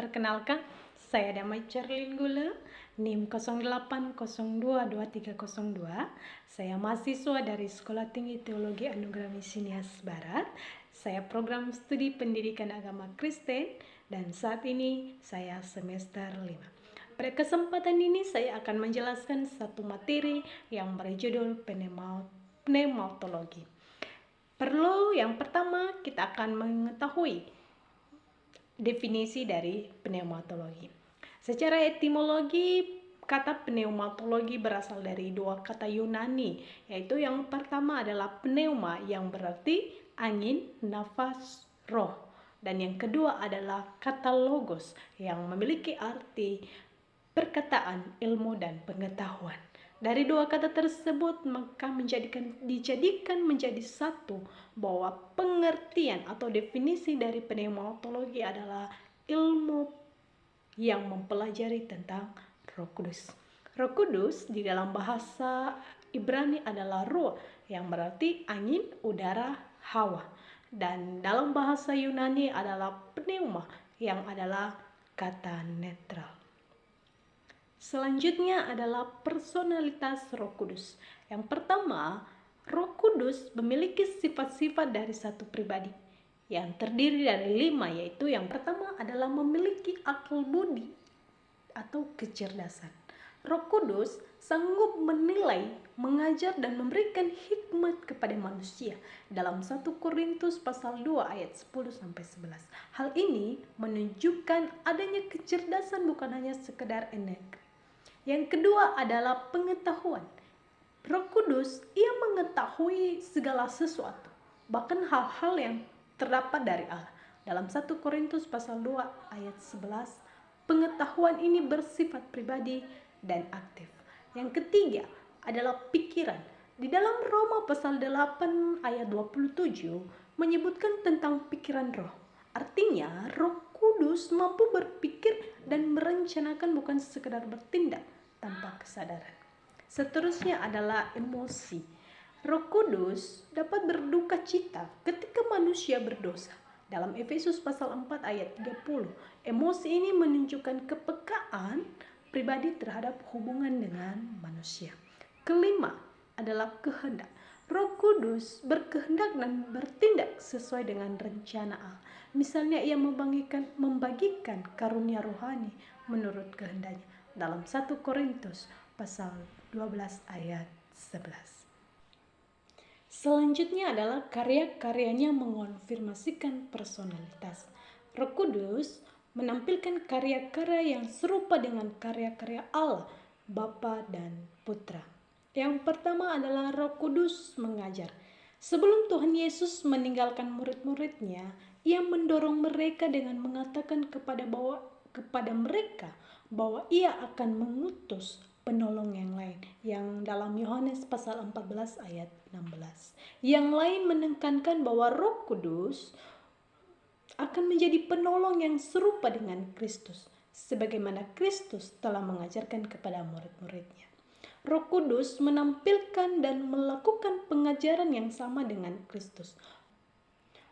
Perkenalkan, saya Damai Cerlin Gula, NIM 08022302. Saya mahasiswa dari Sekolah Tinggi Teologi Anugerah Misionias Barat. Saya program studi pendidikan agama Kristen dan saat ini saya semester 5. Pada kesempatan ini saya akan menjelaskan satu materi yang berjudul pneumatologi. Yang pertama kita akan mengetahui definisi dari pneumatologi. Secara etimologi, kata pneumatologi berasal dari dua kata Yunani, yaitu yang pertama adalah pneuma yang berarti angin, nafas, roh. Dan yang kedua adalah kata logos yang memiliki arti perkataan, ilmu, dan pengetahuan. Dari dua kata tersebut maka dijadikan menjadi satu bahwa pengertian atau definisi dari pneumatologi adalah ilmu yang mempelajari tentang Roh Kudus. Roh Kudus di dalam bahasa Ibrani adalah ruh yang berarti angin, udara, hawa. Dan dalam bahasa Yunani adalah pneuma yang adalah kata netral. Selanjutnya adalah personalitas Roh Kudus. Yang pertama, Roh Kudus memiliki sifat-sifat dari satu pribadi yang terdiri dari 5, yaitu yang pertama adalah memiliki akal budi atau kecerdasan. Roh Kudus sanggup menilai, mengajar, dan memberikan hikmat kepada manusia dalam 1 Korintus pasal 2 ayat 10-11. Hal ini menunjukkan adanya kecerdasan bukan hanya sekedar energi. Yang kedua adalah pengetahuan. Roh Kudus, ia mengetahui segala sesuatu, bahkan hal-hal yang terdapat dari Allah. Dalam 1 Korintus pasal 2 ayat 11, pengetahuan ini bersifat pribadi dan aktif. Yang ketiga adalah pikiran. Di dalam Roma pasal 8 ayat 27 menyebutkan tentang pikiran roh. Artinya, Roh Kudus mampu berpikir dan merencanakan, bukan sekedar bertindak tanpa kesadaran. Seterusnya adalah emosi. Roh Kudus dapat berduka cita ketika manusia berdosa. Dalam Efesus pasal 4 ayat 30, emosi ini menunjukkan kepekaan pribadi terhadap hubungan dengan manusia. Kelima adalah kehendak. Roh Kudus berkehendak dan bertindak sesuai dengan rencana Allah. Misalnya ia membagikan karunia rohani menurut kehendaknya. Dalam 1 Korintus pasal 12 ayat 11. Selanjutnya adalah karya-karyanya mengonfirmasikan personalitas. Roh Kudus menampilkan karya-karya yang serupa dengan karya-karya Allah, Bapa dan Putra. Yang pertama adalah Roh Kudus mengajar. Sebelum Tuhan Yesus meninggalkan murid-muridnya, ia mendorong mereka dengan mengatakan kepada mereka bahwa ia akan mengutus penolong yang lain, yang dalam Yohanes pasal 14 ayat 16. Yang lain menekankan bahwa Roh Kudus akan menjadi penolong yang serupa dengan Kristus, sebagaimana Kristus telah mengajarkan kepada murid-muridnya. Roh Kudus menampilkan dan melakukan pengajaran yang sama dengan Kristus.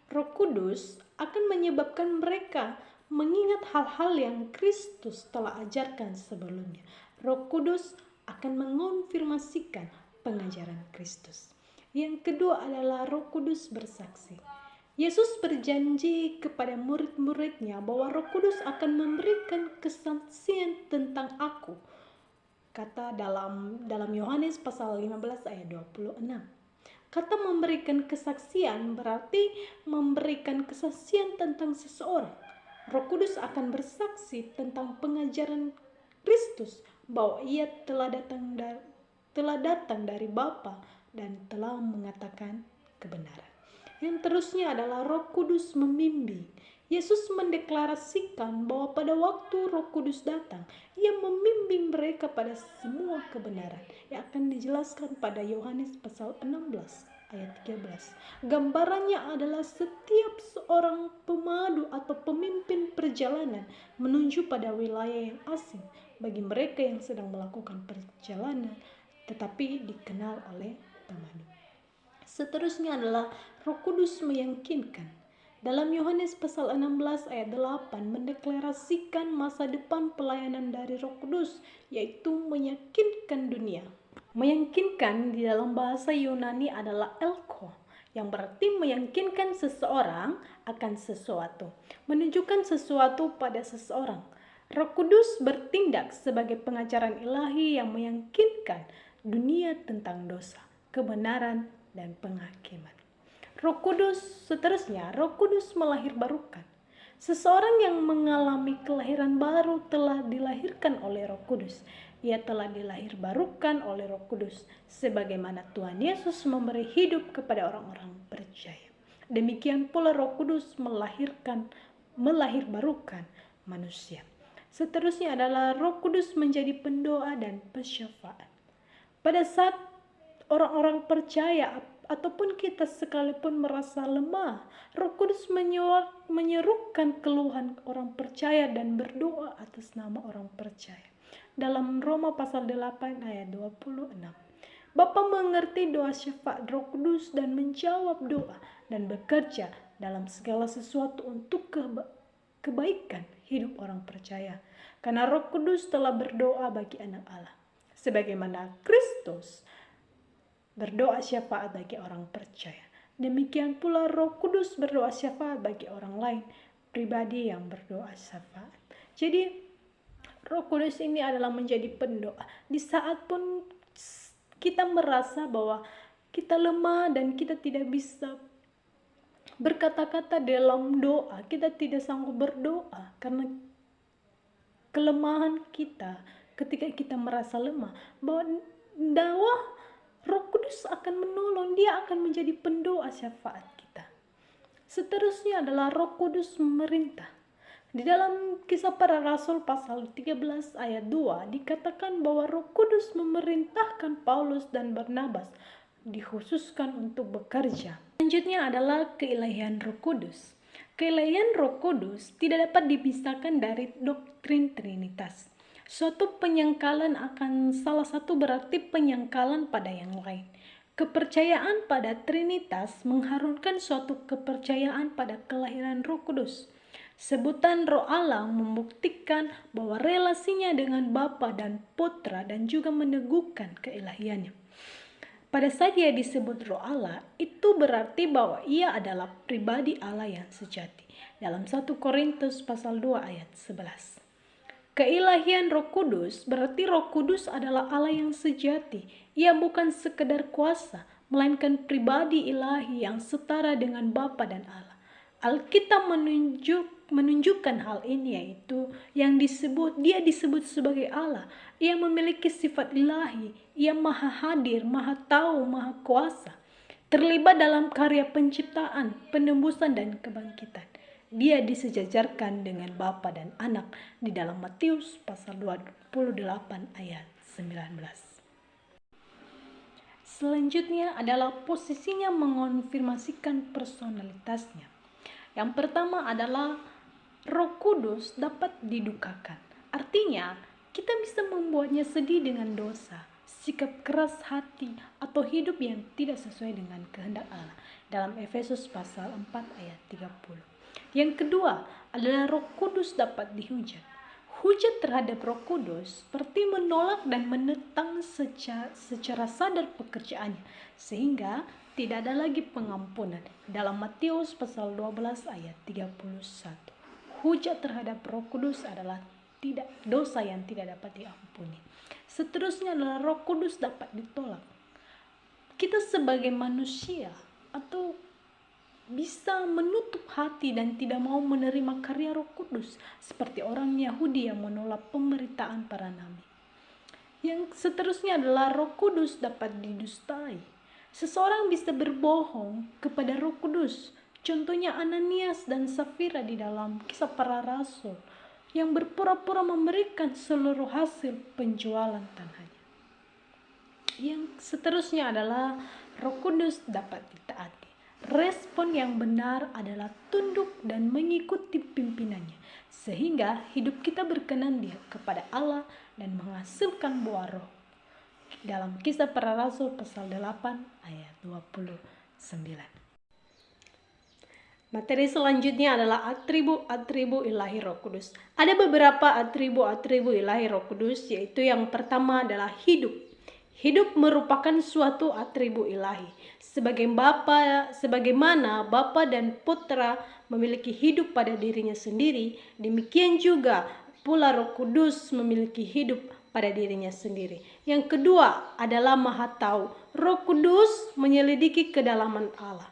Roh Kudus akan menyebabkan mereka mengingat hal-hal yang Kristus telah ajarkan sebelumnya. Roh Kudus akan mengonfirmasikan pengajaran Kristus. Yang kedua adalah Roh Kudus bersaksi. Yesus berjanji kepada murid-muridnya bahwa Roh Kudus akan memberikan kesaksian tentang Aku. Kata dalam Yohanes pasal 15 ayat 26. Kata memberikan kesaksian berarti memberikan kesaksian tentang seseorang. Roh Kudus akan bersaksi tentang pengajaran Kristus bahwa ia telah datang dari Bapa dan telah mengatakan kebenaran. Yang terusnya adalah Roh Kudus membimbing. Yesus mendeklarasikan bahwa pada waktu Roh Kudus datang, ia membimbing mereka pada semua kebenaran yang akan dijelaskan pada Yohanes pasal 16 ayat 13. Gambarannya adalah setiap seorang pemadu atau pemimpin perjalanan menuju pada wilayah yang asing bagi mereka yang sedang melakukan perjalanan tetapi dikenal oleh pemadu. Seterusnya adalah Roh Kudus meyakinkan. Dalam Yohanes pasal 16 ayat 8 mendeklarasikan masa depan pelayanan dari Roh Kudus, yaitu meyakinkan dunia. Meyakinkan di dalam bahasa Yunani adalah elko, yang berarti meyakinkan seseorang akan sesuatu, menunjukkan sesuatu pada seseorang. Roh Kudus bertindak sebagai pengajaran ilahi yang meyakinkan dunia tentang dosa, kebenaran, dan penghakiman. Roh Kudus, seterusnya, Roh Kudus melahirbarukan. Seseorang yang mengalami kelahiran baru telah dilahirkan oleh Roh Kudus. Ia telah dilahirbarukan oleh Roh Kudus, sebagaimana Tuhan Yesus memberi hidup kepada orang-orang percaya. Demikian pula Roh Kudus melahirbarukan manusia. Seterusnya adalah Roh Kudus menjadi pendoa dan pesyafaat. Pada saat orang-orang percaya ataupun kita sekalipun merasa lemah, Roh Kudus menyerukan keluhan orang percaya dan berdoa atas nama orang percaya. Dalam Roma pasal 8 ayat 26. Bapa mengerti doa syafaat Roh Kudus dan menjawab doa dan bekerja dalam segala sesuatu untuk kebaikan hidup orang percaya. Karena Roh Kudus telah berdoa bagi anak Allah, sebagaimana Kristus berdoa syafaat bagi orang percaya. Demikian pula Roh Kudus berdoa syafaat bagi orang lain, pribadi yang berdoa syafaat. Jadi Roh Kudus ini adalah menjadi pendoa. Di saat pun kita merasa bahwa kita lemah dan kita tidak bisa berkata-kata dalam doa, kita tidak sanggup berdoa karena kelemahan kita. Ketika kita merasa lemah, bahwa Roh Kudus akan menolong, dia akan menjadi pendoa syafaat kita. Seterusnya adalah Roh Kudus memerintah. Di dalam Kisah Para Rasul pasal 13 ayat 2 dikatakan bahwa Roh Kudus memerintahkan Paulus dan Barnabas dikhususkan untuk bekerja. Selanjutnya adalah keilahian Roh Kudus. Keilahian Roh Kudus tidak dapat dipisahkan dari doktrin Trinitas. Suatu penyangkalan akan salah satu berarti penyangkalan pada yang lain. Kepercayaan pada Trinitas mengharumkan suatu kepercayaan pada kelahiran Roh Kudus. Sebutan Roh Allah membuktikan bahwa relasinya dengan Bapa dan Putra dan juga meneguhkan keilahiannya. Pada saat ia disebut Roh Allah, itu berarti bahwa ia adalah pribadi Allah yang sejati. Dalam 1 Korintus pasal 2 ayat 11. Keilahian Roh Kudus berarti Roh Kudus adalah Allah yang sejati. Ia bukan sekedar kuasa, melainkan pribadi ilahi yang setara dengan Bapa dan Allah. Alkitab menunjukkan hal ini, yaitu dia disebut sebagai Allah. Ia memiliki sifat ilahi, ia maha hadir, maha tahu, maha kuasa, terlibat dalam karya penciptaan, penembusan, dan kebangkitan. Dia disejajarkan dengan Bapa dan Anak di dalam Matius pasal 28 ayat 19. Selanjutnya adalah posisinya mengonfirmasikan personalitasnya. Yang pertama adalah Roh Kudus dapat didukakan. Artinya, kita bisa membuatnya sedih dengan dosa, sikap keras hati, atau hidup yang tidak sesuai dengan kehendak Allah. Dalam Efesus pasal 4 ayat 30. Yang kedua adalah Roh Kudus dapat dihujat. Hujat terhadap Roh Kudus seperti menolak dan menentang secara sadar pekerjaannya, sehingga tidak ada lagi pengampunan. Dalam Matius pasal 12 ayat 31. Hujat terhadap Roh Kudus adalah dosa yang tidak dapat diampuni. Seterusnya adalah Roh Kudus dapat ditolak. Kita sebagai manusia atau bisa menutup hati dan tidak mau menerima karya Roh Kudus, seperti orang Yahudi yang menolak pemberitaan para nabi. Yang seterusnya adalah Roh Kudus dapat didustai. Seseorang bisa berbohong kepada Roh Kudus. Contohnya Ananias dan Safira di dalam Kisah Para Rasul yang berpura-pura memberikan seluruh hasil penjualan tanahnya. Yang seterusnya adalah Roh Kudus dapat ditaati. Respon yang benar adalah tunduk dan mengikuti pimpinannya, sehingga hidup kita berkenan kepada Allah dan menghasilkan buah roh. Dalam Kisah Para Rasul pasal 8 ayat 29. Materi selanjutnya adalah atribu-atribu ilahi Roh Kudus. Ada beberapa atribu-atribu ilahi Roh Kudus, yaitu yang pertama adalah hidup. Hidup merupakan suatu atribu ilahi. Sebagaimana Bapa dan Putra memiliki hidup pada dirinya sendiri, demikian juga pula Roh Kudus memiliki hidup pada dirinya sendiri. Yang kedua adalah Maha Tahu. Roh Kudus menyelidiki kedalaman Allah.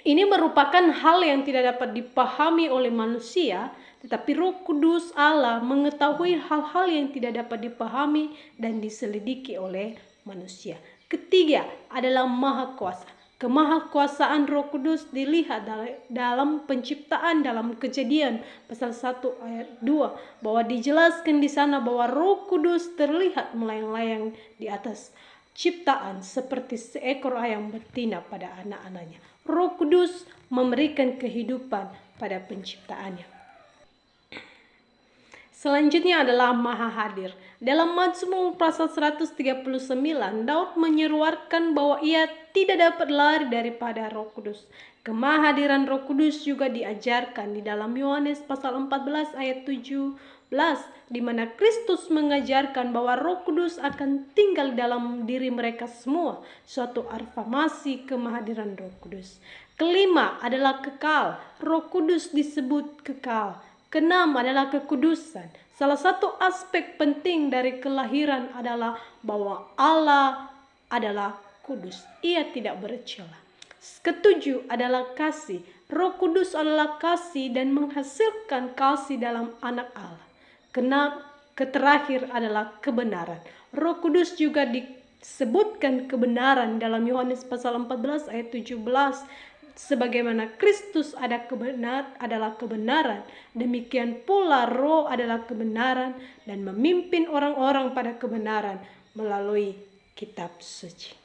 Ini merupakan hal yang tidak dapat dipahami oleh manusia, tetapi Roh Kudus Allah mengetahui hal-hal yang tidak dapat dipahami dan diselidiki oleh manusia. Ketiga adalah Maha Kuasa. Kemahakuasaan Roh Kudus dilihat dalam penciptaan, dalam Kejadian pasal 1 ayat 2, bahwa dijelaskan di sana bahwa Roh Kudus terlihat melayang-layang di atas ciptaan seperti seekor ayam betina pada anak-anaknya. Roh Kudus memberikan kehidupan pada penciptaannya. Selanjutnya adalah Maha Hadir. Dalam Mazmur pasal 139, Daud menyeruarkan bahwa ia tidak dapat lari daripada Roh Kudus. Kemahadiran Roh Kudus juga diajarkan di dalam Yohanes pasal 14 ayat 17, di mana Kristus mengajarkan bahwa Roh Kudus akan tinggal dalam diri mereka semua, suatu afirmasi kemahadiran Roh Kudus. Kelima adalah kekal. Roh Kudus disebut kekal. Keenam adalah kekudusan. Salah satu aspek penting dari kelahiran adalah bahwa Allah adalah kudus. Ia tidak bercela. Ketujuh adalah kasih. Roh Kudus adalah kasih dan menghasilkan kasih dalam anak Allah. Terakhir adalah kebenaran. Roh Kudus juga disebutkan kebenaran dalam Yohanes pasal 14 ayat 17. Sebagaimana Kristus adalah kebenaran, demikian pula Roh adalah kebenaran dan memimpin orang-orang pada kebenaran melalui kitab suci.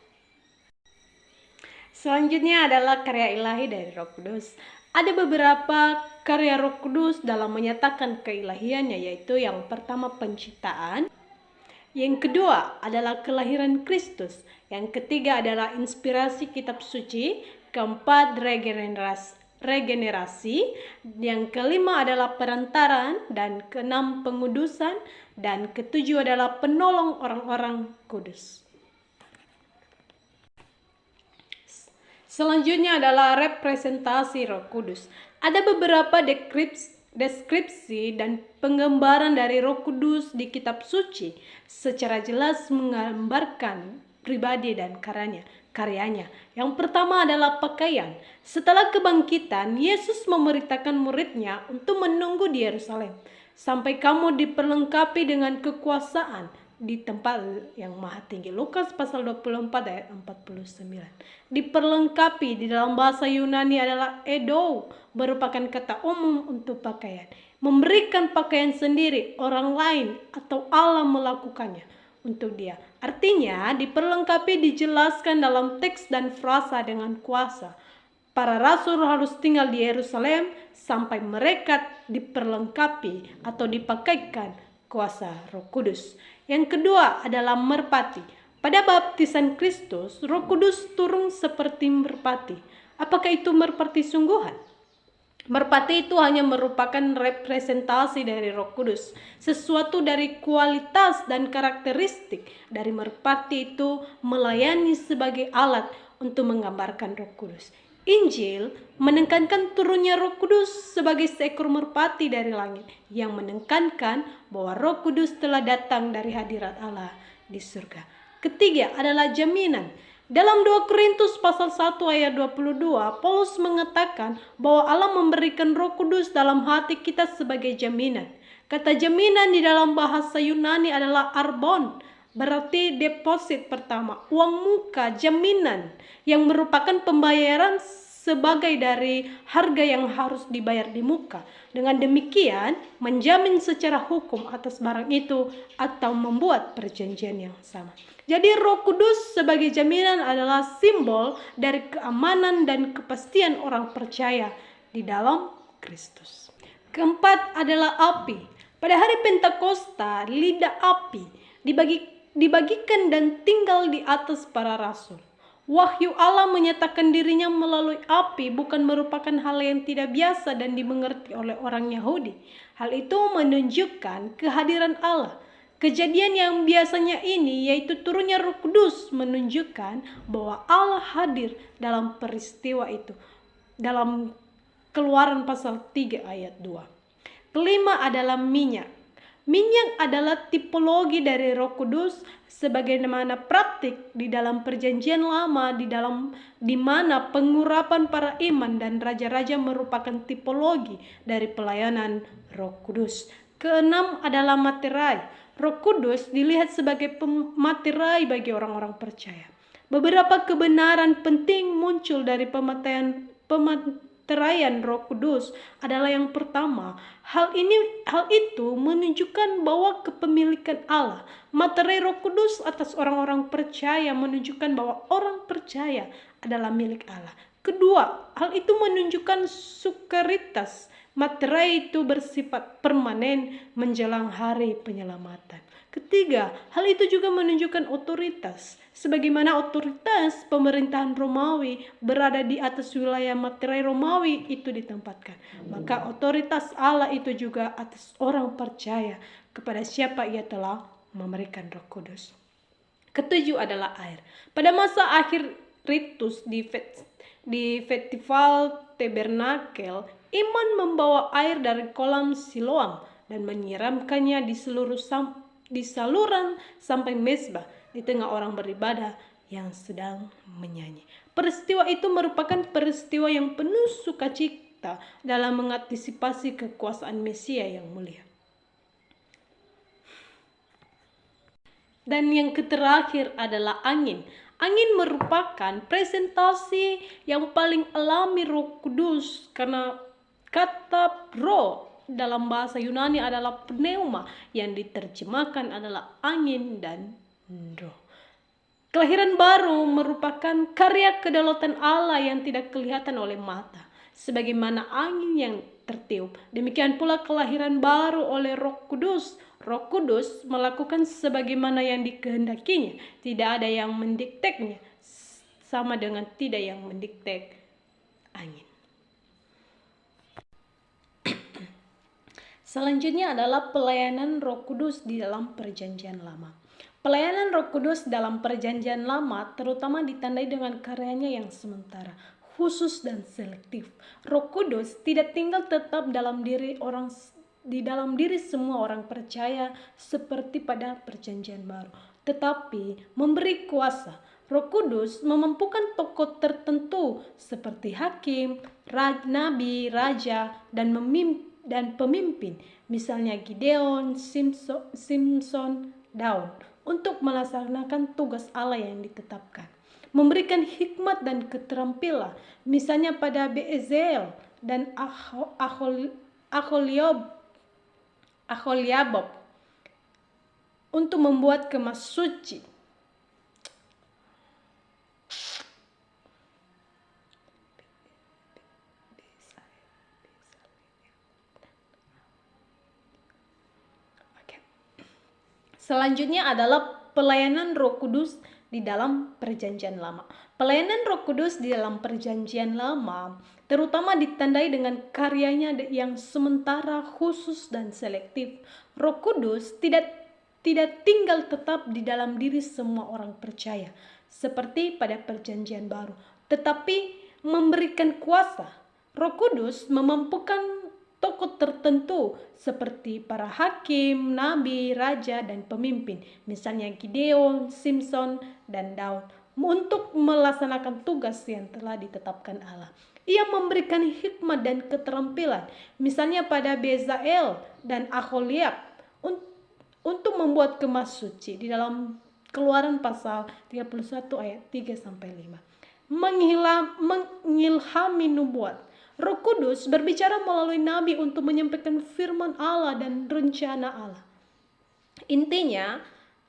Selanjutnya adalah karya ilahi dari Roh Kudus. Ada beberapa karya Roh Kudus dalam menyatakan keilahiannya, yaitu yang pertama penciptaan, yang kedua adalah kelahiran Kristus, yang ketiga adalah inspirasi kitab suci, keempat regenerasi, yang kelima adalah perantaraan, dan keenam pengudusan, dan ketujuh adalah penolong orang-orang kudus. Selanjutnya adalah representasi Roh Kudus. Ada beberapa deskripsi dan penggambaran dari Roh Kudus di kitab suci secara jelas menggambarkan pribadi dan karyanya. Yang pertama adalah pakaian. Setelah kebangkitan, Yesus memerintahkan muridnya untuk menunggu di Yerusalem sampai kamu diperlengkapi dengan kekuasaan di tempat yang maha tinggi. Lukas pasal 24 ayat 49. Diperlengkapi di dalam bahasa Yunani adalah edou, merupakan kata umum untuk pakaian. Memberikan pakaian sendiri, orang lain atau Allah melakukannya untuk dia. Artinya diperlengkapi dijelaskan dalam teks dan frasa dengan kuasa. Para rasul harus tinggal di Yerusalem sampai mereka diperlengkapi atau dipakaikan kuasa Roh Kudus. Yang kedua adalah merpati. Pada baptisan Kristus, Roh Kudus turun seperti merpati. Apakah itu merpati sungguhan? Merpati itu hanya merupakan representasi dari Roh Kudus. Sesuatu dari kualitas dan karakteristik dari merpati itu melayani sebagai alat untuk menggambarkan Roh Kudus. Injil menekankan turunnya Roh Kudus sebagai seekor merpati dari langit yang menekankan bahwa Roh Kudus telah datang dari hadirat Allah di surga. Ketiga adalah jaminan. Dalam 2 Korintus pasal 1 ayat 22, Paulus mengatakan bahwa Allah memberikan Roh Kudus dalam hati kita sebagai jaminan. Kata jaminan di dalam bahasa Yunani adalah arbon, berarti deposit pertama, uang muka, jaminan yang merupakan pembayaran sebagai dari harga yang harus dibayar di muka. Dengan demikian, menjamin secara hukum atas barang itu atau membuat perjanjian yang sama. Jadi Roh Kudus sebagai jaminan adalah simbol dari keamanan dan kepastian orang percaya di dalam Kristus. Keempat adalah api. Pada hari Pentakosta, lidah api dibagikan dan tinggal di atas para rasul. Wahyu Allah menyatakan dirinya melalui api bukan merupakan hal yang tidak biasa dan dimengerti oleh orang Yahudi. Hal itu menunjukkan kehadiran Allah. Kejadian yang biasanya ini, yaitu turunnya Roh Kudus, menunjukkan bahwa Allah hadir dalam peristiwa itu. Dalam Keluaran pasal 3 ayat 2. Kelima adalah minyak. Minyak adalah tipologi dari Roh Kudus sebagaimana praktik di dalam Perjanjian Lama di mana pengurapan para imam dan raja-raja merupakan tipologi dari pelayanan Roh Kudus. Keenam adalah materai. Roh Kudus dilihat sebagai materai bagi orang-orang percaya. Beberapa kebenaran penting muncul dari pemataian Roh Kudus adalah yang pertama, hal itu menunjukkan bahwa kepemilikan Allah, materai Roh Kudus atas orang-orang percaya menunjukkan bahwa orang percaya adalah milik Allah. Kedua, hal itu menunjukkan sukaritas. Materai itu bersifat permanen menjelang hari penyelamatan. Ketiga, hal itu juga menunjukkan otoritas. Sebagaimana otoritas pemerintahan Romawi berada di atas wilayah materai Romawi itu ditempatkan, maka otoritas Allah itu juga atas orang percaya kepada siapa ia telah memberikan Roh Kudus. Ketujuh adalah air. Pada masa akhir ritus di festival tabernakel, iman membawa air dari kolam Siloam dan menyiramkannya di saluran sampai mezbah di tengah orang beribadah yang sedang menyanyi. Peristiwa itu merupakan peristiwa yang penuh sukacita dalam mengantisipasi kekuasaan Mesia yang mulia. Dan yang terakhir adalah angin. Angin merupakan presentasi yang paling alami Roh Kudus karena kata roh dalam bahasa Yunani adalah pneuma yang diterjemahkan adalah angin dan roh. Kelahiran baru merupakan karya kedaulatan Allah yang tidak kelihatan oleh mata, sebagaimana angin yang tertiup. Demikian pula kelahiran baru oleh Roh Kudus. Roh Kudus melakukan sebagaimana yang dikehendakinya. Tidak ada yang mendikteknya, sama dengan tidak yang mendiktek angin. Selanjutnya adalah pelayanan Roh Kudus di dalam Perjanjian Lama. Pelayanan Roh Kudus dalam Perjanjian Lama terutama ditandai dengan karyanya yang sementara, khusus dan selektif. Roh Kudus tidak tinggal tetap di dalam diri semua orang percaya seperti pada Perjanjian Baru, tetapi memberi kuasa. Roh Kudus memampukan tokoh tertentu seperti hakim, nabi, raja, dan pemimpin, misalnya Gideon, Simpson, Daud, untuk melaksanakan tugas Allah yang ditetapkan. Memberikan hikmat dan keterampilan, misalnya pada Beezel dan Aholiabob untuk membuat kemas suci. Selanjutnya adalah pelayanan Roh Kudus di dalam Perjanjian Lama. Pelayanan Roh Kudus di dalam Perjanjian Lama terutama ditandai dengan karyanya yang sementara, khusus, dan selektif. Roh Kudus tidak tinggal tetap di dalam diri semua orang percaya seperti pada Perjanjian Baru, tetapi memberikan kuasa. Roh Kudus memampukan tokoh tertentu seperti para hakim, nabi, raja, dan pemimpin, misalnya Gideon, Simpson, dan Daud, untuk melaksanakan tugas yang telah ditetapkan Allah. Ia memberikan hikmat dan keterampilan, misalnya pada Bezael dan Aholiab, untuk membuat kemas suci di dalam Keluaran pasal 31 ayat 3-5. Mengilhami nubuat. Roh Kudus berbicara melalui nabi untuk menyampaikan firman Allah dan rencana Allah. Intinya,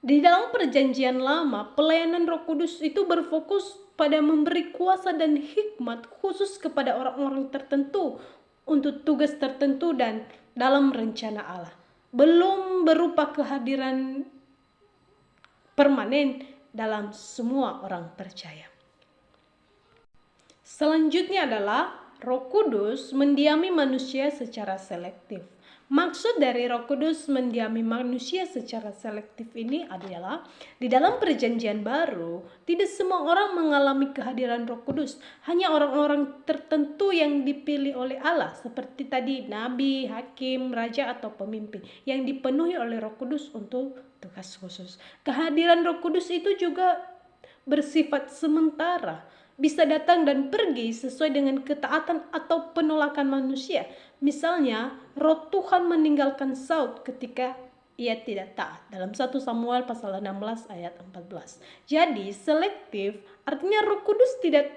di dalam Perjanjian Lama, pelayanan Roh Kudus itu berfokus pada memberi kuasa dan hikmat khusus kepada orang-orang tertentu untuk tugas tertentu dan dalam rencana Allah. Belum berupa kehadiran permanen dalam semua orang percaya. Selanjutnya adalah Roh Kudus mendiami manusia secara selektif. Maksud dari Roh Kudus mendiami manusia secara selektif ini adalah di dalam Perjanjian Baru tidak semua orang mengalami kehadiran Roh Kudus, hanya orang-orang tertentu yang dipilih oleh Allah seperti tadi nabi, hakim, raja atau pemimpin yang dipenuhi oleh Roh Kudus untuk tugas khusus. Kehadiran Roh Kudus itu juga bersifat sementara, bisa datang dan pergi sesuai dengan ketaatan atau penolakan manusia. Misalnya, Roh Tuhan meninggalkan Saul ketika ia tidak taat dalam 1 Samuel pasal 16 ayat 14. Jadi, selektif artinya Roh Kudus tidak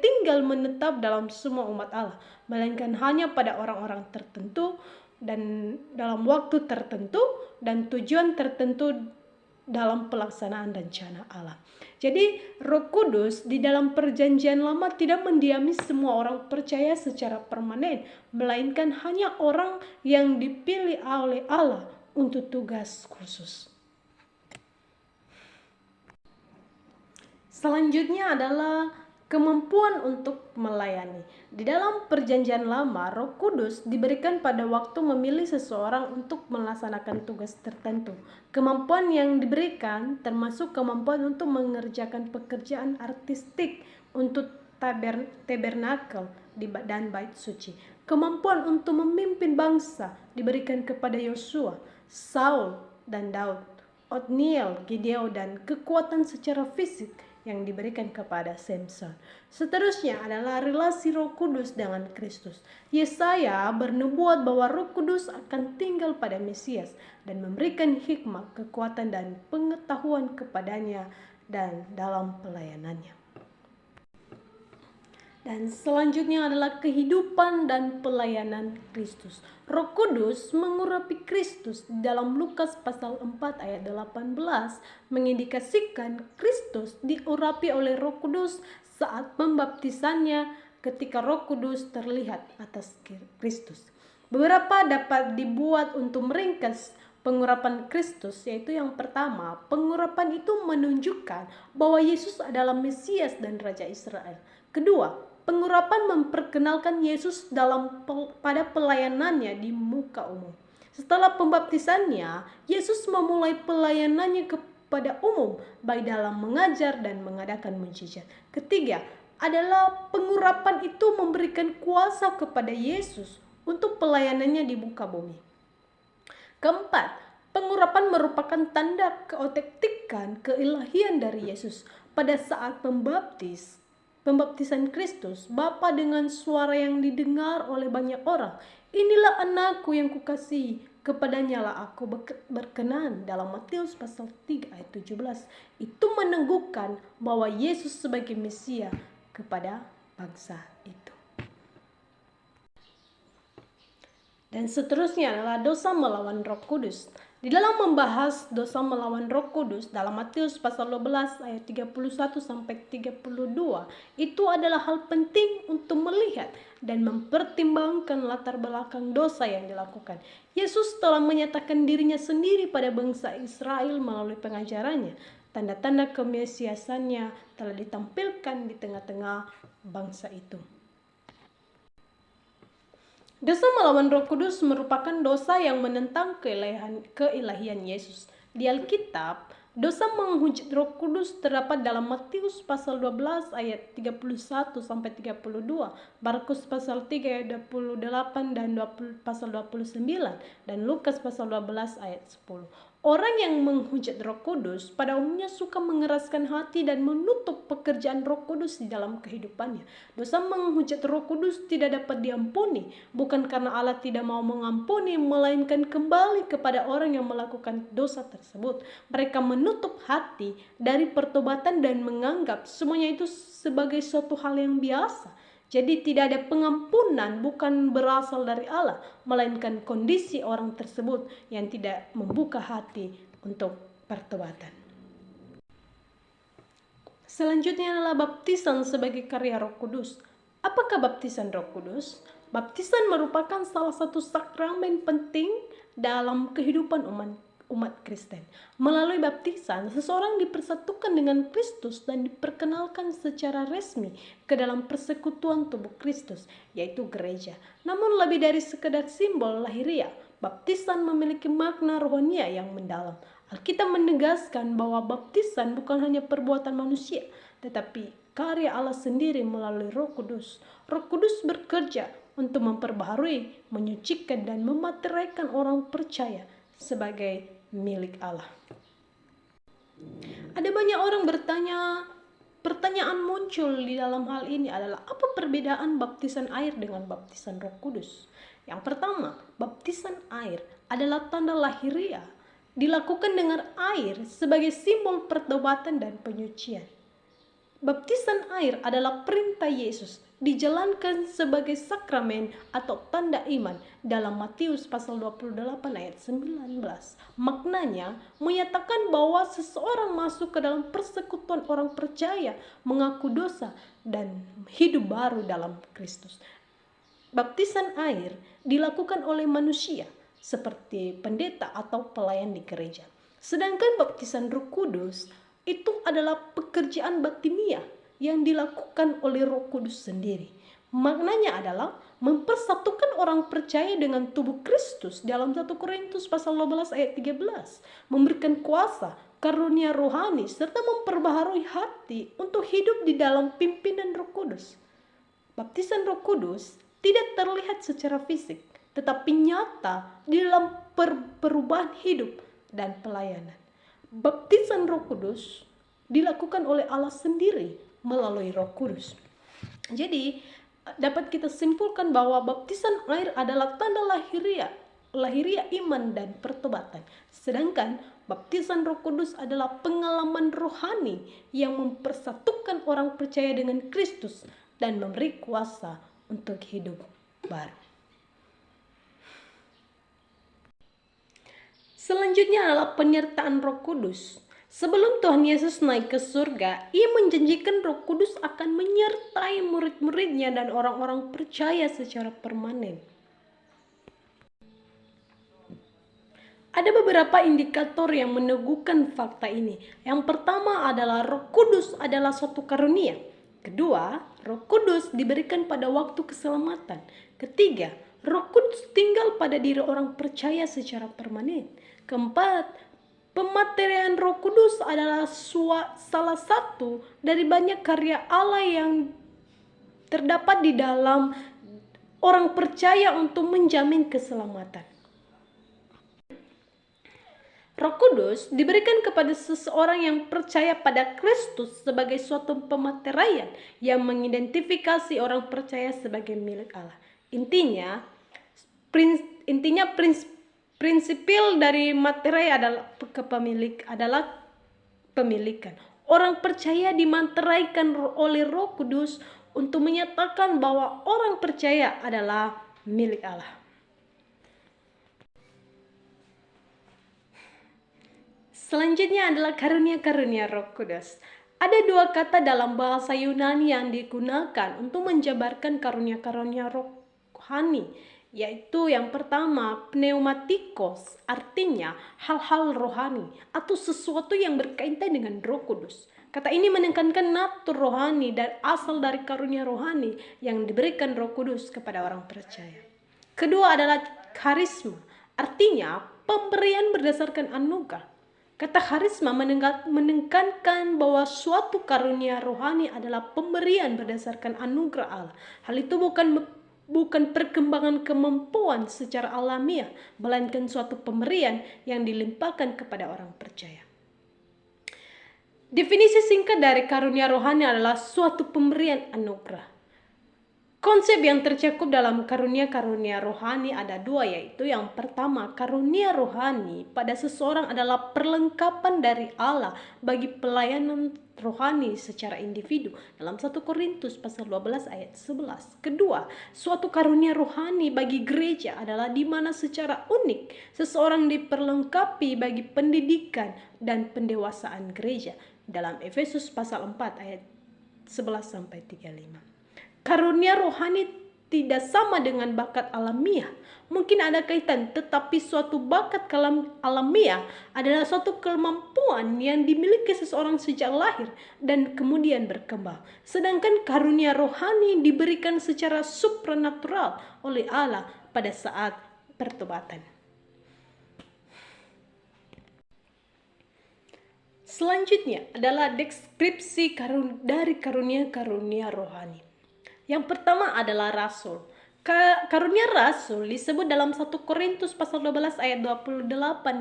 tinggal menetap dalam semua umat Allah, melainkan hanya pada orang-orang tertentu dan dalam waktu tertentu dan tujuan tertentu dalam pelaksanaan rencana Allah. Jadi Roh Kudus di dalam Perjanjian Lama tidak mendiami semua orang percaya secara permanen, melainkan hanya orang yang dipilih oleh Allah untuk tugas khusus. Selanjutnya adalah kemampuan untuk melayani. Di dalam Perjanjian Lama, Roh Kudus diberikan pada waktu memilih seseorang untuk melaksanakan tugas tertentu. Kemampuan yang diberikan termasuk kemampuan untuk mengerjakan pekerjaan artistik untuk tabernakel dan bait suci. Kemampuan untuk memimpin bangsa diberikan kepada Yosua, Saul, dan Daud, Othniel, Gideon, dan kekuatan secara fisik yang diberikan kepada Samson. Seterusnya adalah relasi Roh Kudus dengan Kristus. Yesaya bernubuat bahwa Roh Kudus akan tinggal pada Mesias dan memberikan hikmat, kekuatan, dan pengetahuan kepadanya dan dalam pelayanannya. Dan selanjutnya adalah kehidupan dan pelayanan Kristus. Roh Kudus mengurapi Kristus dalam Lukas pasal 4 ayat 18 mengindikasikan Kristus diurapi oleh Roh Kudus saat pembaptisannya ketika Roh Kudus terlihat atas Kristus. Beberapa dapat dibuat untuk meringkas pengurapan Kristus, yaitu yang pertama, pengurapan itu menunjukkan bahwa Yesus adalah Mesias dan Raja Israel. Kedua, pengurapan memperkenalkan Yesus pada pelayanannya di muka umum. Setelah pembaptisannya, Yesus memulai pelayanannya kepada umum, baik dalam mengajar dan mengadakan mujizat. Ketiga, adalah pengurapan itu memberikan kuasa kepada Yesus untuk pelayanannya di muka bumi. Keempat, pengurapan merupakan tanda keotentikan keilahian dari Yesus. Pada saat pembaptisan Kristus, Bapa dengan suara yang didengar oleh banyak orang, "Inilah anakku yang kukasihi, kepadanya lah aku berkenan," dalam Matius pasal 3 ayat 17. Itu meneguhkan bahwa Yesus sebagai Mesia kepada bangsa itu. Dan seterusnya adalah dosa melawan Roh Kudus. Di dalam membahas dosa melawan Roh Kudus dalam Matius pasal 12 ayat 31 sampai 32, itu adalah hal penting untuk melihat dan mempertimbangkan latar belakang dosa yang dilakukan. Yesus telah menyatakan dirinya sendiri pada bangsa Israel melalui pengajarannya. Tanda-tanda kemesiasannya telah ditampilkan di tengah-tengah bangsa itu. Dosa melawan Roh Kudus merupakan dosa yang menentang keilahian Yesus. Di Alkitab, dosa menghujat Roh Kudus terdapat dalam Matius pasal 12 ayat 31 sampai 32, Markus pasal 3 ayat 28 dan pasal 29, dan Lukas pasal 12 ayat 10. Orang yang menghujat Roh Kudus pada umumnya suka mengeraskan hati dan menutup pekerjaan Roh Kudus di dalam kehidupannya. Dosa menghujat Roh Kudus tidak dapat diampuni, bukan karena Allah tidak mau mengampuni, melainkan kembali kepada orang yang melakukan dosa tersebut. Mereka menutup hati dari pertobatan dan menganggap semuanya itu sebagai suatu hal yang biasa. Jadi tidak ada pengampunan bukan berasal dari Allah, melainkan kondisi orang tersebut yang tidak membuka hati untuk pertobatan. Selanjutnya adalah baptisan sebagai karya Roh Kudus. Apakah baptisan Roh Kudus? Baptisan merupakan salah satu sakramen penting dalam kehidupan umat Kristen. Melalui baptisan, seseorang dipersatukan dengan Kristus dan diperkenalkan secara resmi ke dalam persekutuan tubuh Kristus, yaitu gereja. Namun lebih dari sekedar simbol lahiriah, baptisan memiliki makna rohania yang mendalam. Alkitab menegaskan bahwa baptisan bukan hanya perbuatan manusia, tetapi karya Allah sendiri melalui Roh Kudus. Roh Kudus bekerja untuk memperbaharui, menyucikan, dan memateraikan orang percaya sebagai milik Allah. Ada banyak orang pertanyaan muncul di dalam hal ini adalah apa perbedaan baptisan air dengan baptisan Roh Kudus? Yang pertama, baptisan air adalah tanda lahiriah, dilakukan dengan air sebagai simbol pertobatan dan penyucian. Baptisan air adalah perintah Yesus dijalankan sebagai sakramen atau tanda iman dalam Matius pasal 28 ayat 19. Maknanya menyatakan bahwa seseorang masuk ke dalam persekutuan orang percaya, mengaku dosa, dan hidup baru dalam Kristus. Baptisan air dilakukan oleh manusia seperti pendeta atau pelayan di gereja. Sedangkan baptisan Roh Kudus itu adalah pekerjaan batiniah yang dilakukan oleh Roh Kudus sendiri. Maknanya adalah mempersatukan orang percaya dengan tubuh Kristus dalam 1 Korintus pasal 12 ayat 13, memberikan kuasa, karunia rohani, serta memperbaharui hati untuk hidup di dalam pimpinan Roh Kudus. Baptisan Roh Kudus tidak terlihat secara fisik, tetapi nyata di dalam perubahan hidup dan pelayanan. Baptisan Roh Kudus dilakukan oleh Allah sendiri melalui Roh Kudus. Jadi dapat kita simpulkan bahwa baptisan air adalah tanda lahiriah iman dan pertobatan. Sedangkan baptisan Roh Kudus adalah pengalaman rohani yang mempersatukan orang percaya dengan Kristus dan memberi kuasa untuk hidup baru. Selanjutnya adalah penyertaan Roh Kudus. Sebelum Tuhan Yesus naik ke surga, Ia menjanjikan Roh Kudus akan menyertai murid-muridnya dan orang-orang percaya secara permanen. Ada beberapa indikator yang meneguhkan fakta ini. Yang pertama adalah Roh Kudus adalah suatu karunia. Kedua, Roh Kudus diberikan pada waktu keselamatan. Ketiga, Roh Kudus tinggal pada diri orang percaya secara permanen. Keempat, pematerian Roh Kudus adalah salah satu dari banyak karya Allah yang terdapat di dalam orang percaya untuk menjamin keselamatan. Roh Kudus diberikan kepada seseorang yang percaya pada Kristus sebagai suatu pemateraian yang mengidentifikasi orang percaya sebagai milik Allah. Intinya prinsipil dari materai adalah pemilikan. Orang percaya dimateraikan oleh Roh Kudus untuk menyatakan bahwa orang percaya adalah milik Allah. Selanjutnya adalah karunia-karunia Roh Kudus. Ada dua kata dalam bahasa Yunani yang digunakan untuk menjabarkan karunia-karunia rohani, yaitu yang pertama pneumatikos, artinya hal-hal rohani atau sesuatu yang berkaitan dengan Roh Kudus. Kata ini menekankan natur rohani dan asal dari karunia rohani yang diberikan Roh Kudus kepada orang percaya. Kedua adalah karisma, artinya pemberian berdasarkan anugerah. Kata karisma menekankan bahwa suatu karunia rohani adalah pemberian berdasarkan anugerah Allah. Hal itu bukan perkembangan kemampuan secara alamiah, melainkan suatu pemberian yang dilimpahkan kepada orang percaya. Definisi singkat dari karunia rohani adalah suatu pemberian anugerah. Konsep yang tercakup dalam karunia-karunia rohani ada dua, yaitu yang pertama, karunia rohani pada seseorang adalah perlengkapan dari Allah bagi pelayanan rohani secara individu dalam 1 Korintus pasal 12 ayat 11. Kedua, suatu karunia rohani bagi gereja adalah di mana secara unik seseorang diperlengkapi bagi pendidikan dan pendewasaan gereja dalam Efesus pasal 4 ayat 11 sampai 35. Karunia rohani tidak sama dengan bakat alamiah. Mungkin ada kaitan, tetapi suatu bakat alamiah adalah suatu kemampuan yang dimiliki seseorang sejak lahir dan kemudian berkembang. Sedangkan karunia rohani diberikan secara supranatural oleh Allah pada saat pertobatan. Selanjutnya adalah deskripsi dari karunia-karunia rohani. Yang pertama adalah rasul. Karunia rasul disebut dalam 1 Korintus pasal 12 ayat 28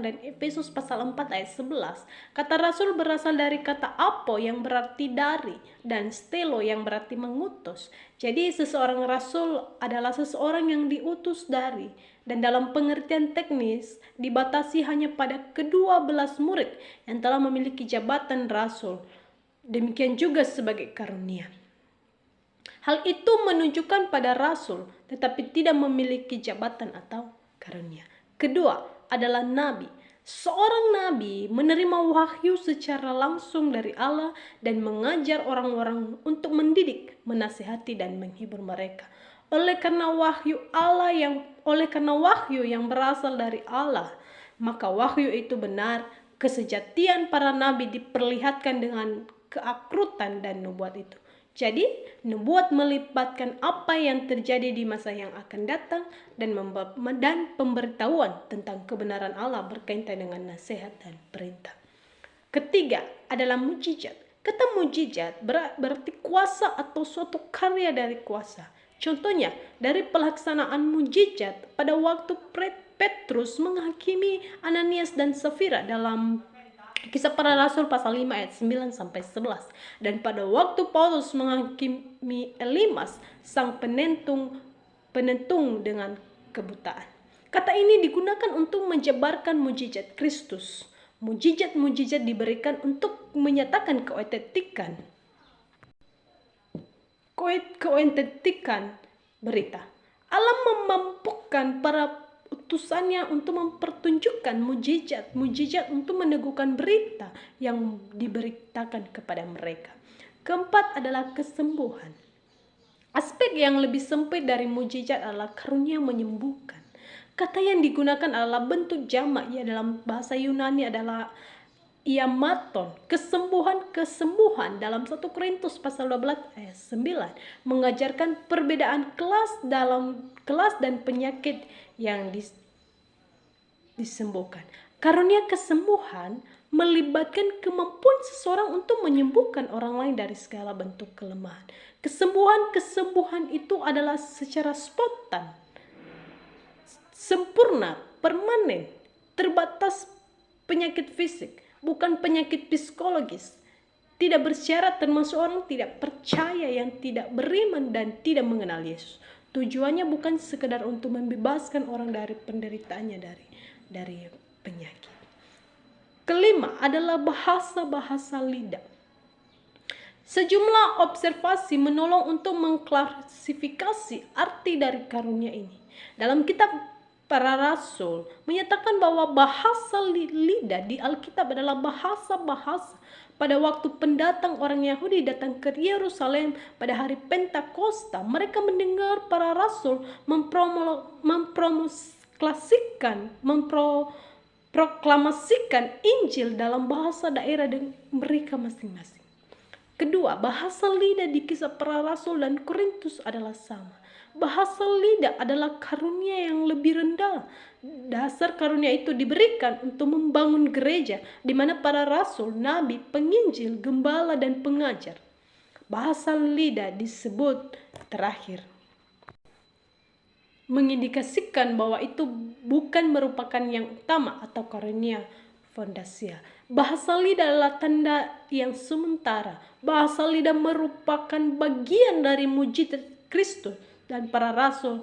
dan Efesus pasal 4 ayat 11. Kata rasul berasal dari kata apo yang berarti dari dan stelo yang berarti mengutus. Jadi seseorang rasul adalah seseorang yang diutus dari, dan dalam pengertian teknis dibatasi hanya pada kedua belas murid yang telah memiliki jabatan rasul. Demikian juga sebagai karunia. Hal itu menunjukkan pada rasul, tetapi tidak memiliki jabatan atau karunia. Kedua adalah nabi. Seorang nabi menerima wahyu secara langsung dari Allah dan mengajar orang-orang untuk mendidik, menasihati, dan menghibur mereka. Oleh karena wahyu yang berasal dari Allah, maka wahyu itu benar. Kesejatian para nabi diperlihatkan dengan keakrutan dan nubuat itu. Jadi, nubuat melibatkan apa yang terjadi di masa yang akan datang dan pemberitahuan tentang kebenaran Allah berkaitan dengan nasihat dan perintah. Ketiga adalah mujizat. Kata mujizat berarti kuasa atau suatu karya dari kuasa. Contohnya, dari pelaksanaan mujizat pada waktu Petrus menghakimi Ananias dan Safira dalam Kisah Para Rasul pasal 5 ayat 9 sampai 11. Dan pada waktu Paulus menghakimi Elimas, sang penentung dengan kebutaan. Kata ini digunakan untuk menjabarkan mujizat Kristus. Mujizat-mujizat diberikan untuk menyatakan keautentikan berita. Allah memampukan para utusannya untuk mempertunjukkan mujizat untuk meneguhkan berita yang diberitakan kepada mereka. Keempat adalah kesembuhan. Aspek yang lebih sempit dari mujizat adalah karunia menyembuhkan. Kata yang digunakan adalah bentuk jamak, ya dalam bahasa Yunani adalah iamaton. Kesembuhan dalam 1 Korintus pasal 12 ayat 9 mengajarkan perbedaan kelas dan penyakit yang disembuhkan. Karunia kesembuhan melibatkan kemampuan seseorang untuk menyembuhkan orang lain dari segala bentuk kelemahan. Kesembuhan itu adalah secara spontan, sempurna, permanen, terbatas penyakit fisik, bukan penyakit psikologis. Tidak bersyarat, termasuk orang tidak percaya yang tidak beriman dan tidak mengenal Yesus. Tujuannya bukan sekedar untuk membebaskan orang dari penderitaannya dari penyakit. Kelima adalah bahasa-bahasa lidah. Sejumlah observasi menolong untuk mengklasifikasi arti dari karunia ini. Dalam kitab Para Rasul menyatakan bahwa bahasa lidah di Alkitab adalah bahasa-bahasa. Pada waktu pendatang orang Yahudi datang ke Yerusalem pada hari Pentakosta, mereka mendengar para rasul memproklamasikan Injil dalam bahasa daerah mereka masing-masing. Kedua, bahasa lidah di Kisah Para Rasul dan Korintus adalah sama. Bahasa lidah adalah karunia yang lebih rendah. Dasar karunia itu diberikan untuk membangun gereja, di mana para rasul, nabi, penginjil, gembala, dan pengajar. Bahasa lidah disebut terakhir, mengindikasikan bahwa itu bukan merupakan yang utama atau karunia fondasial. Bahasa lidah adalah tanda yang sementara. Bahasa lidah merupakan bagian dari mujizat Kristus dan para rasul,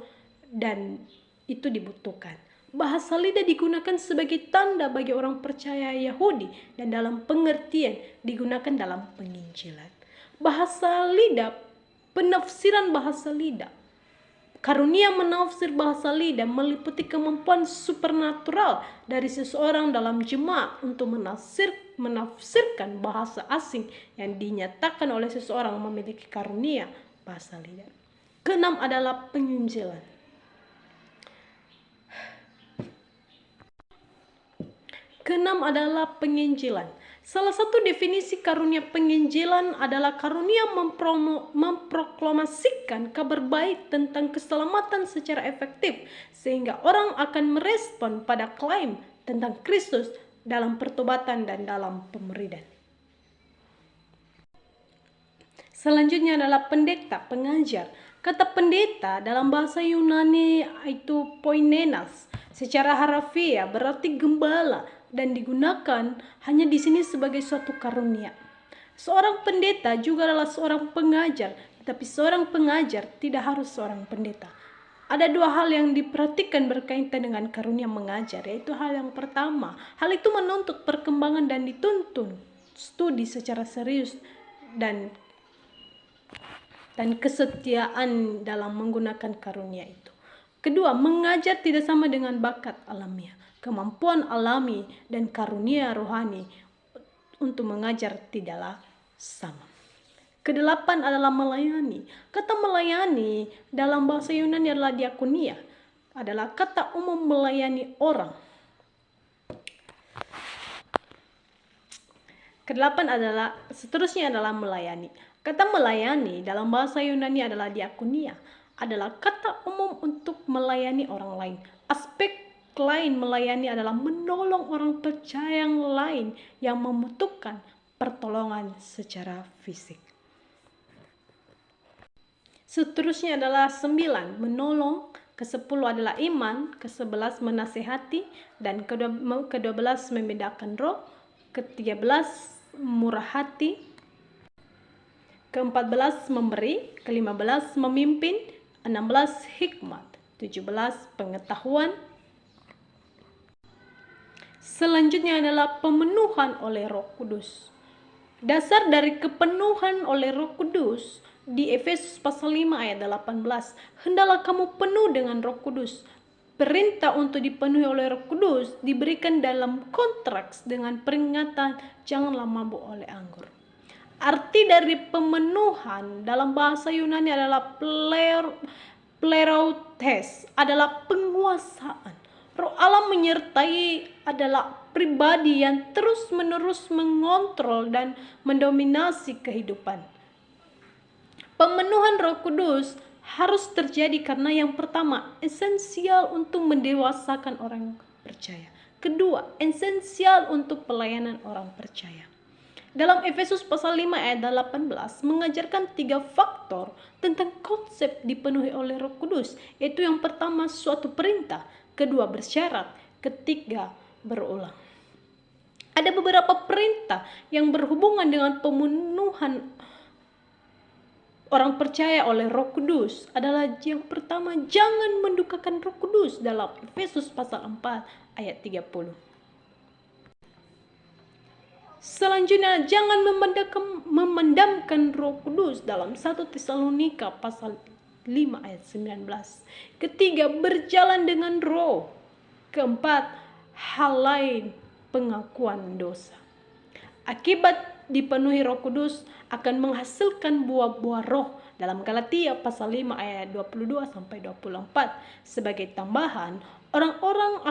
dan itu dibutuhkan. Bahasa lidah digunakan sebagai tanda bagi orang percaya Yahudi dan dalam pengertian digunakan dalam penginjilan. Bahasa lidah, penafsiran bahasa lidah. Karunia menafsir bahasa lidah meliputi kemampuan supernatural dari seseorang dalam jemaat untuk menafsirkan bahasa asing yang dinyatakan oleh seseorang memiliki karunia bahasa lidah. Keenam adalah penginjilan. Keenam adalah penginjilan. Salah satu definisi karunia penginjilan adalah karunia memproklamasikan kabar baik tentang keselamatan secara efektif, sehingga orang akan merespon pada klaim tentang Kristus dalam pertobatan dan dalam pemberian. Selanjutnya adalah pendeta, pengajar. Kata pendeta dalam bahasa Yunani itu poinenas. Secara harafiah berarti gembala dan digunakan hanya di sini sebagai suatu karunia. Seorang pendeta juga adalah seorang pengajar, tetapi seorang pengajar tidak harus seorang pendeta. Ada dua hal yang diperhatikan berkaitan dengan karunia mengajar, yaitu hal yang pertama, hal itu menuntut perkembangan dan dituntun studi secara serius dan kesetiaan dalam menggunakan karunia itu. Kedua, mengajar tidak sama dengan bakat alamiah. Kemampuan alami dan karunia rohani untuk mengajar tidaklah sama. Kedelapan adalah melayani. Kata melayani dalam bahasa Yunani adalah diakonia. Adalah kata umum melayani orang. Seterusnya adalah melayani. Kata melayani dalam bahasa Yunani adalah diakonia. Adalah kata umum untuk melayani orang lain. Aspek lain melayani adalah menolong orang percaya yang lain yang membutuhkan pertolongan secara fisik. Seterusnya adalah 9, menolong. Ke-10 adalah iman. Ke-11 menasehati. Dan ke-12 membedakan roh. Ke-13 murah hati. Ke-14 memberi. Ke-15 memimpin. 16 hikmat. 17 pengetahuan. Selanjutnya adalah pemenuhan oleh Roh Kudus. Dasar dari kepenuhan oleh Roh Kudus di Efesus pasal 5 ayat 18. Hendaklah kamu penuh dengan Roh Kudus. Perintah untuk dipenuhi oleh Roh Kudus diberikan dalam konteks dengan peringatan janganlah mabuk oleh anggur. Arti dari pemenuhan dalam bahasa Yunani adalah plerotes, adalah penguasaan. Roh Allah menyertai adalah pribadi yang terus-menerus mengontrol dan mendominasi kehidupan. Pemenuhan Roh Kudus harus terjadi karena yang pertama, esensial untuk mendewasakan orang percaya. Kedua, esensial untuk pelayanan orang percaya. Dalam Efesus pasal 5 ayat 18 mengajarkan 3 faktor tentang konsep dipenuhi oleh Roh Kudus, yaitu yang pertama suatu perintah, kedua bersyarat, ketiga berulang. Ada beberapa perintah yang berhubungan dengan pemenuhan orang percaya oleh Roh Kudus. Adalah yang pertama, jangan mendukakan Roh Kudus dalam Efesus pasal 4 ayat 30. Selanjutnya, jangan memendamkan Roh Kudus dalam 1 Tesalonika pasal 5 ayat 19. Ketiga, berjalan dengan roh. Keempat, hal lain, pengakuan dosa. Akibat dipenuhi Roh Kudus akan menghasilkan buah-buah roh dalam Galatia pasal 5 ayat 22 sampai 24. Sebagai tambahan, orang-orang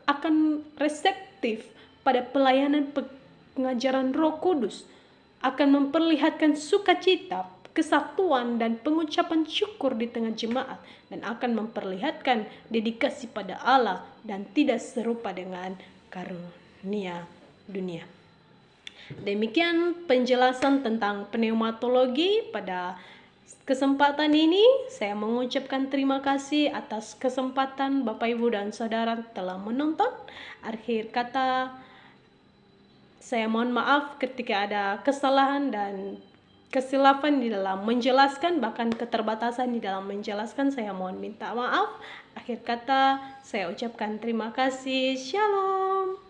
akan reseptif pada pelayanan pengajaran Roh Kudus, akan memperlihatkan sukacita, kesatuan dan pengucapan syukur di tengah jemaat, dan akan memperlihatkan dedikasi pada Allah dan tidak serupa dengan karunia dunia. Demikian penjelasan tentang pneumatologi pada kesempatan ini. Saya mengucapkan terima kasih atas kesempatan Bapak Ibu dan Saudara telah menonton. Akhir kata, saya mohon maaf ketika ada kesalahan dan kesilapan di dalam menjelaskan, bahkan keterbatasan di dalam menjelaskan. Saya mohon minta maaf. Akhir kata, saya ucapkan terima kasih. Shalom.